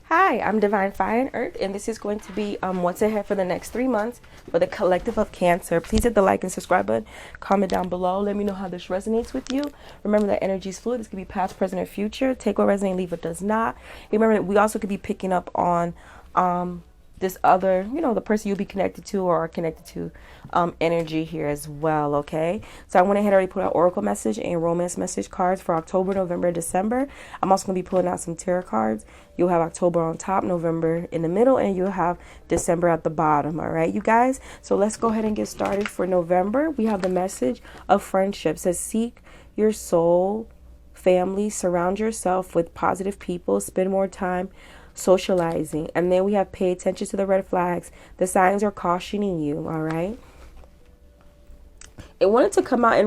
Hi, I'm Divine Fire and Earth, and this is going to be what's ahead for the next 3 months for the collective of Cancer. Please hit the like and subscribe button. Comment down below. Let me know how this resonates with you. Remember that energy is fluid. This could be past, present, or future. Take what resonates, leave what does not. Remember that we also could be picking up on this other, the person you'll be connected to or are connected to energy here as well, okay? So I went ahead and already put out oracle message and romance message cards for October, November, and December. I'm also going to be pulling out some tarot cards. You'll have October on top, November in the middle, and you'll have December at the bottom, all right, you guys? So let's go ahead and get started. For November, we have the message of friendship. It says, seek your soul family, surround yourself with positive people, spend more time socializing. And then we have pay attention to the red flags. The signs are cautioning you, all right? It wanted to come out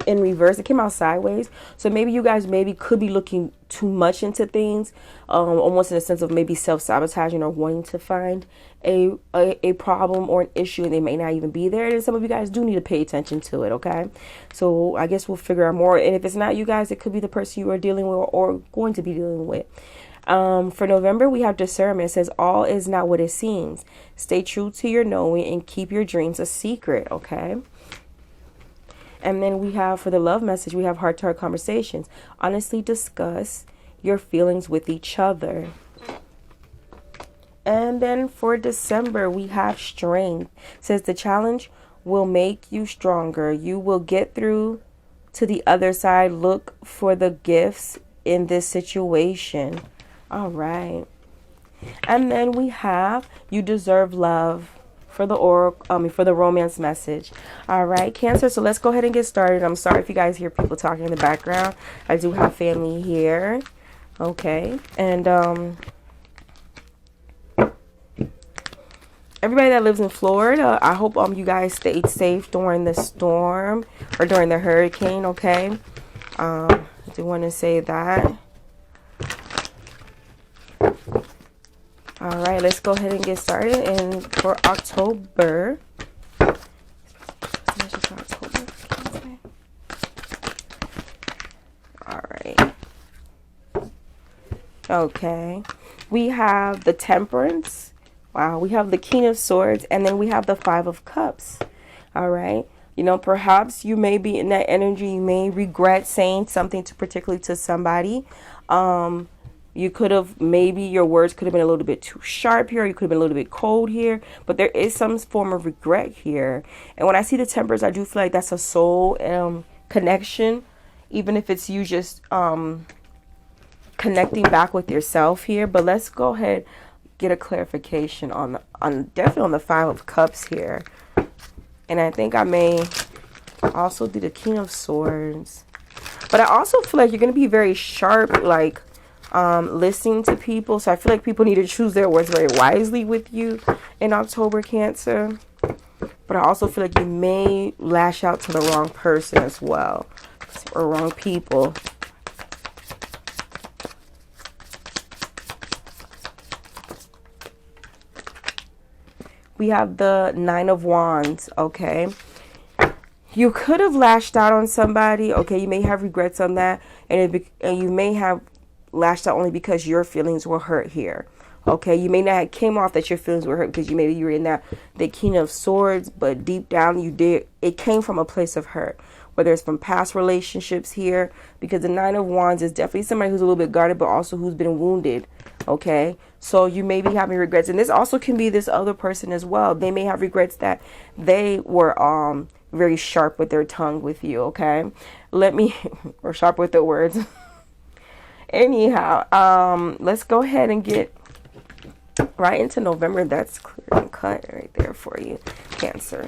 in reverse. It came out sideways. So maybe you guys could be looking too much into things, almost in a sense of maybe self-sabotaging or wanting to find a problem or an issue, and they may not even be there. And some of you guys do need to pay attention to it, okay? So I guess we'll figure out more. And if it's not you guys, it could be the person you are dealing with or going to be dealing with. For November, we have discernment. It says, all is not what it seems. Stay true to your knowing and keep your dreams a secret, okay? And then we have, for the love message, we have heart-to-heart conversations. Honestly discuss your feelings with each other. And then for December, we have strength. It says the challenge will make you stronger. You will get through to the other side. Look for the gifts in this situation. All right. And then we have you deserve love for the for the romance message. All right, Cancer. So let's go ahead and get started. I'm sorry if you guys hear people talking in the background. I do have family here. Okay. And everybody that lives in Florida, I hope you guys stayed safe during the storm or during the hurricane, okay? I do want to say that. All right, let's go ahead and get started. And for October, all right. Okay, we have the Temperance. Wow, we have the King of Swords, and then we have the Five of Cups. All right. Perhaps you may be in that energy. You may regret saying something particularly to somebody. You could have, maybe your words could have been a little bit too sharp here. You could have been a little bit cold here. But there is some form of regret here. And when I see the Temperance, I do feel like that's a soul connection. Even if it's you just connecting back with yourself here. But let's go ahead get a clarification on definitely on the Five of Cups here. And I think I may also do the King of Swords. But I also feel like you're going to be very sharp, like listening to people. So I feel like people need to choose their words very wisely with you in October, Cancer. But I also feel like you may lash out to the wrong person as well, or wrong people. We have the Nine of Wands, okay? You could have lashed out on somebody, okay? You may have regrets on that, and you may have lashed out only because your feelings were hurt here, okay? You may not have came off that your feelings were hurt because you were in the King of Swords, but deep down it came from a place of hurt, whether it's from past relationships here, because the Nine of Wands is definitely somebody who's a little bit guarded, but also who's been wounded, okay? So you may be having regrets, and this also can be this other person as well. They may have regrets that they were very sharp with their tongue with you, okay? Or sharp with their words. Anyhow, let's go ahead and get right into November. That's clear and cut right there for you, Cancer.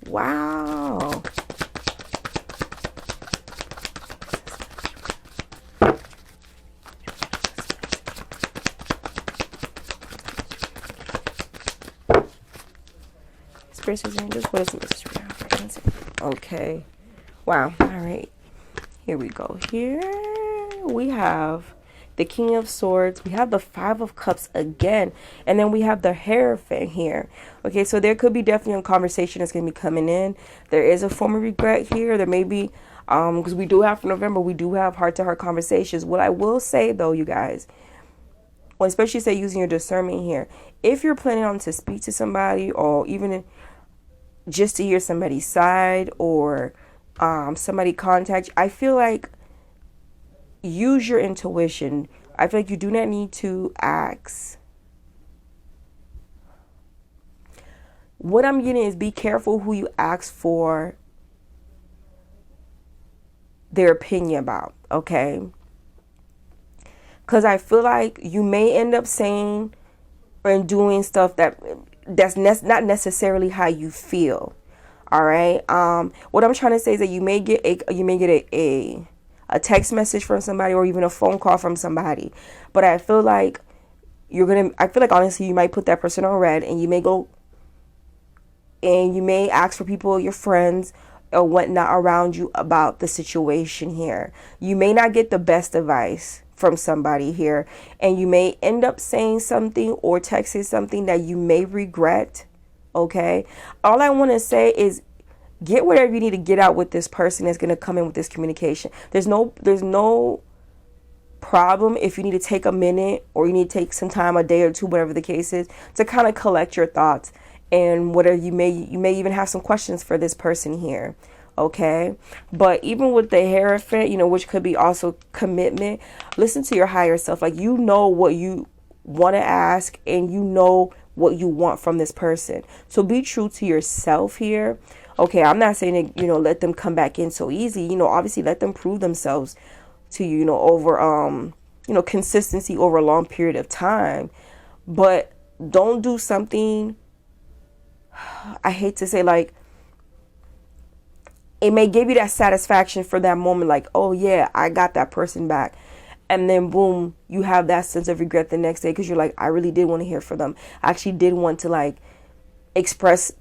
Wow. Spirits angels, what is the message we have for Cancer? Okay. Wow. All right. Here we go. Here we have the King of Swords, we have the Five of Cups again, and then we have the Hierophant here. Okay, so there could be definitely a conversation that's going to be coming in. There is a form of regret here. There may be, because we do have for November, we do have heart-to-heart conversations. What I will say, though, you guys, well, especially say using your discernment here, if you're planning on to speak to somebody, or even just to hear somebody's side, or somebody contact you, I feel like use your intuition. I feel like you do not need to ask. What I'm getting is be careful who you ask for their opinion about, okay? Because I feel like you may end up saying and doing stuff that's not necessarily how you feel. All right. What I'm trying to say is that you may get a text message from somebody, or even a phone call from somebody. But I feel like honestly, you might put that person on red, and you may go and you may ask for people, your friends or whatnot around you, about the situation here. You may not get the best advice from somebody here, and you may end up saying something or texting something that you may regret. Okay. All I want to say is get whatever you need to get out with this person that's going to come in with this communication. There's no problem if you need to take a minute, or you need to take some time, a day or two, whatever the case is, to kind of collect your thoughts, and whatever you may even have some questions for this person here. Okay. But even with the Hierophant, which could be also commitment, listen to your higher self. Like, you know what you want to ask, and you know what you want from this person. So be true to yourself here. Okay, I'm not saying that, let them come back in so easy. Obviously let them prove themselves to you, over, consistency over a long period of time. But don't do something, I hate to say, like, it may give you that satisfaction for that moment, like, oh yeah, I got that person back. And then boom, you have that sense of regret the next day, because you're like, I really did want to hear from them. I actually did want to, like, express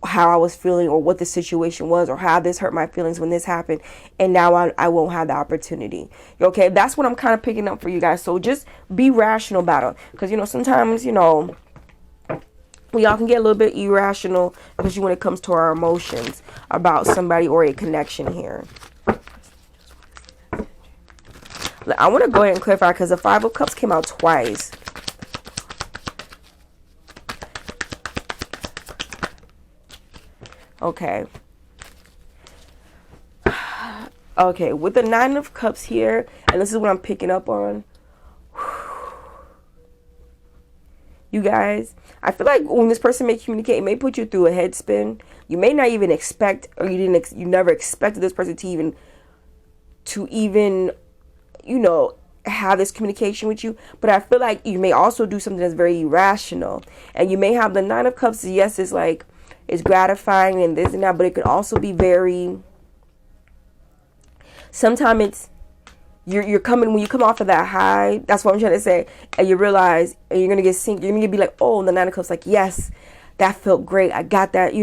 how I was feeling, or what the situation was, or how this hurt my feelings when this happened, and now I won't have the opportunity. Okay, that's what I'm kind of picking up for you guys. So just be rational about it, because sometimes we all can get a little bit irrational, especially when it comes to our emotions about somebody or a connection here. I want to go ahead and clarify, because the Five of Cups came out twice. Okay. Okay, with the Nine of Cups here, and this is what I'm picking up on. You guys, I feel like when this person may communicate, it may put you through a head spin. You may not even expect, or you never expected this person to even have this communication with you. But I feel like you may also do something that's very irrational, and you may have the Nine of Cups. Yes, it's like, it's gratifying and this and that, but it can also be very, sometimes it's, you're coming, when you come off of that high, that's what I'm trying to say, and you realize, and you're going to get synced, you're going to be like, oh, the Nine of Cups, like, yes, that felt great, I got that,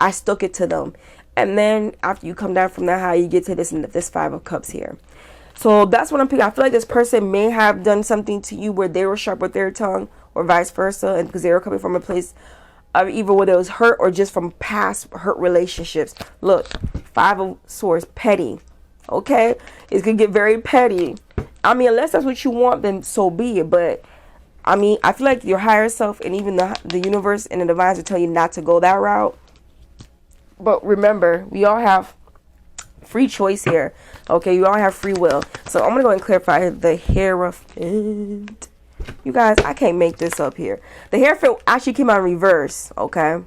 I stuck it to them. And then after you come down from that high, you get to this Five of Cups here. So that's what I'm picking. I feel like this person may have done something to you where they were sharp with their tongue, or vice versa, and because they were coming from a place of either whether it was hurt, or just from past hurt relationships. Look, Five of Swords, petty. Okay, it's gonna get very petty. I mean, unless that's what you want, then so be it. But I mean, I feel like your higher self, and even the universe and the divines will tell you not to go that route. But remember, we all have free choice here. Okay, you all have free will. So I'm gonna go and clarify the Hierophant. You guys, I can't make this up here. The Hierophant actually came out in reverse, okay?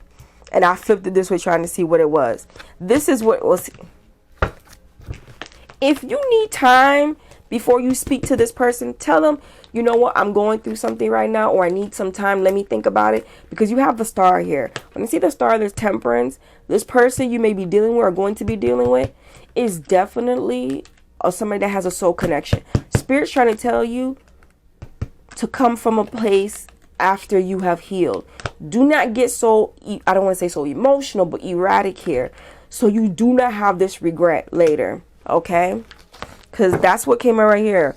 And I flipped it this way trying to see what it was. This is what it was. If you need time before you speak to this person, tell them, you know what, I'm going through something right now, or I need some time. Let me think about it. Because you have the Star here. When you see the Star, there's Temperance. This person you may be dealing with, or going to be dealing with, is definitely somebody that has a soul connection. Spirit's trying to tell you to come from a place after you have healed. Do not get so, I don't want to say so emotional, but erratic here, so you do not have this regret later. Okay, because that's what came out right here.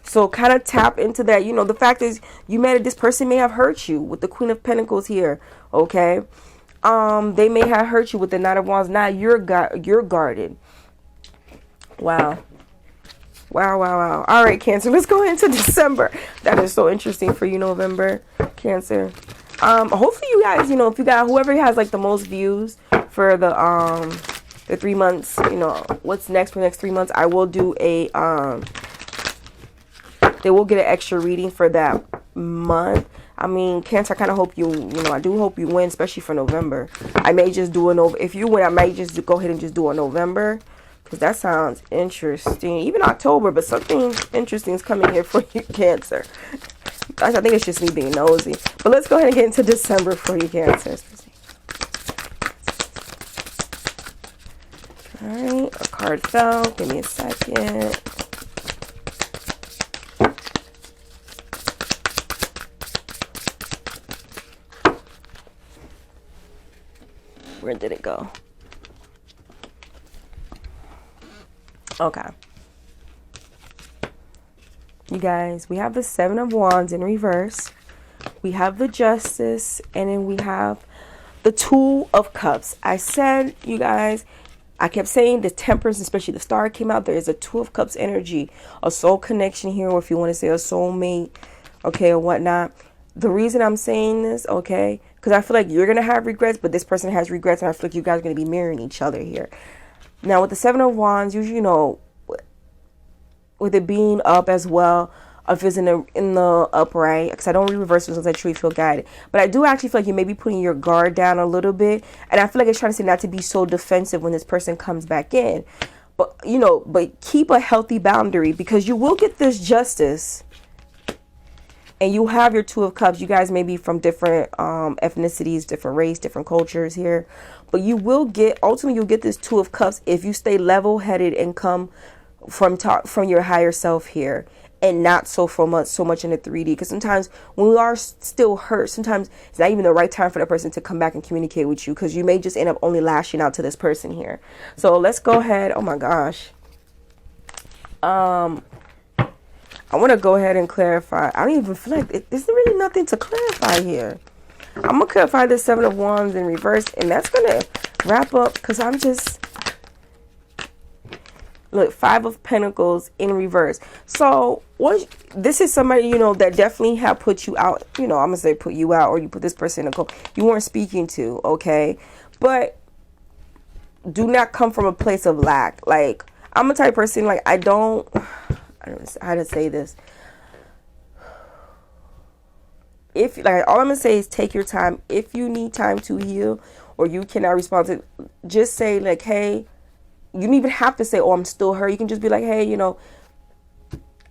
So kind of tap into that. You know, the fact is you mad at this person may have hurt you with the Queen of Pentacles here. Okay. They may have hurt you with the Knight of Wands. Now you're guarded. Wow. Wow, wow, wow. All right, Cancer. Let's go into December. That is so interesting for you, November, Cancer. Hopefully you guys, you know, if you got whoever has like the most views for the 3 months, you know, what's next for the next 3 months, I will do a they will get an extra reading for that month. I mean, Cancer, I kind of hope you know, I do hope you win, especially for November. I may just do if you win, I might just go ahead and just do a November, because that sounds interesting. Even October, but something interesting is coming here for you, Cancer. I think it's just me being nosy. But let's go ahead and get into December for you, Cancer. All right, a card fell. Give me a second. Where did it go? Okay. You guys, we have the Seven of Wands in reverse. We have the Justice. And then we have the Two of Cups. I said, you guys, I kept saying the Temperance, especially the star came out. There is a Two of Cups energy. A soul connection here, or if you want to say a soulmate, okay, or whatnot. The reason I'm saying this, okay, because I feel like you're going to have regrets, but this person has regrets, and I feel like you guys are going to be mirroring each other here. Now, with the Seven of Wands, usually, you know, with it being up as well, if it's in the upright, because I don't read reverse unless I truly feel guided. But I do actually feel like you may be putting your guard down a little bit, and I feel like it's trying to say not to be so defensive when this person comes back in. But, you know, but keep a healthy boundary, because you will get this Justice. And you have your Two of Cups. You guys may be from different ethnicities, different race, different cultures here. But you will get, ultimately, you'll get this Two of Cups if you stay level-headed and come from your higher self here. And not so much in the 3D. Because sometimes when we are still hurt, sometimes it's not even the right time for the person to come back and communicate with you. Because you may just end up only lashing out to this person here. So let's go ahead. Oh, my gosh. I want to go ahead and clarify. I don't even feel like there's really nothing to clarify here. I'm going to clarify the Seven of Wands in reverse. And that's going to wrap up, because I'm just... Look, Five of Pentacles in reverse. So, this is somebody, you know, that definitely have put you out. You know, I'm going to say put you out, or you put this person in a code you weren't speaking to, okay? But do not come from a place of lack. Like, I'm a type of person, like, I don't know how to say this. If, like, all I'm going to say is take your time. If you need time to heal, or you cannot respond to, just say, like, hey, you don't even have to say, oh, I'm still hurt. You can just be like, hey, you know,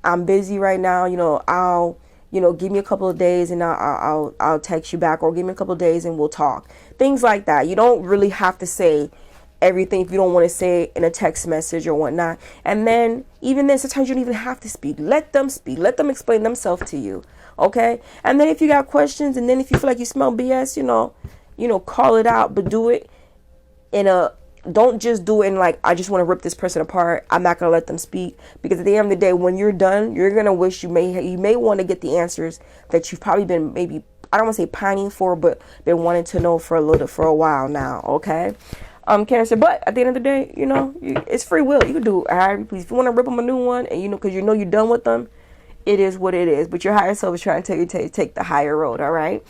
I'm busy right now. You know, I'll, you know, give me a couple of days and I'll text you back, or give me a couple of days and we'll talk. Things like that. You don't really have to say everything if you don't want to say it in a text message or whatnot. And then even then, sometimes you don't even have to speak. Let them speak. Let them explain themselves to you. Okay. And then if you got questions, and then if you feel like you smell BS, you know, call it out, but do it in a, don't just do it in like, I just want to rip this person apart. I'm not going to let them speak. Because at the end of the day, when you're done, you're going to wish you may want to get the answers that you've probably been, maybe, I don't want to say pining for, but been wanting to know for a while now. Okay. Cancer, but at the end of the day, you know, it's free will. You can do however you please. If you want to rip them a new one, and you know, because you know you're done with them, it is what it is. But your higher self is trying to tell you to take the higher road. All right.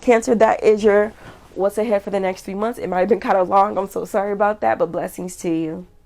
Cancer, that is your what's ahead for the next 3 months. It might have been kind of long. I'm so sorry about that, but blessings to you.